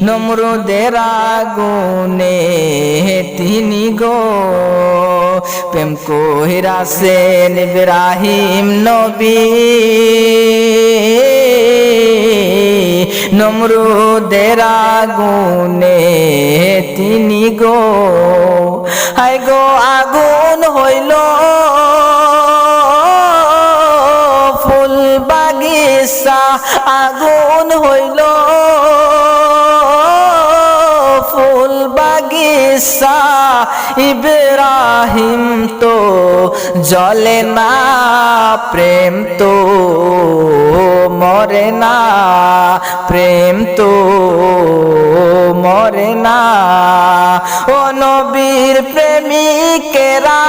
নমরুদের আগুনে তিনি গো প্রেম কইরাছেন ইব্রাহিম নবী নমরুদের আগুনে তিনি গো হায় গো আগুন হইল ফুল বাগিচা আগুন হইল ফুল বাগিচা ইব্রাহিম তো জ্বলে না প্রেম তো মরে না প্রেম তো মরে না ও নবীর প্রেমিকেরা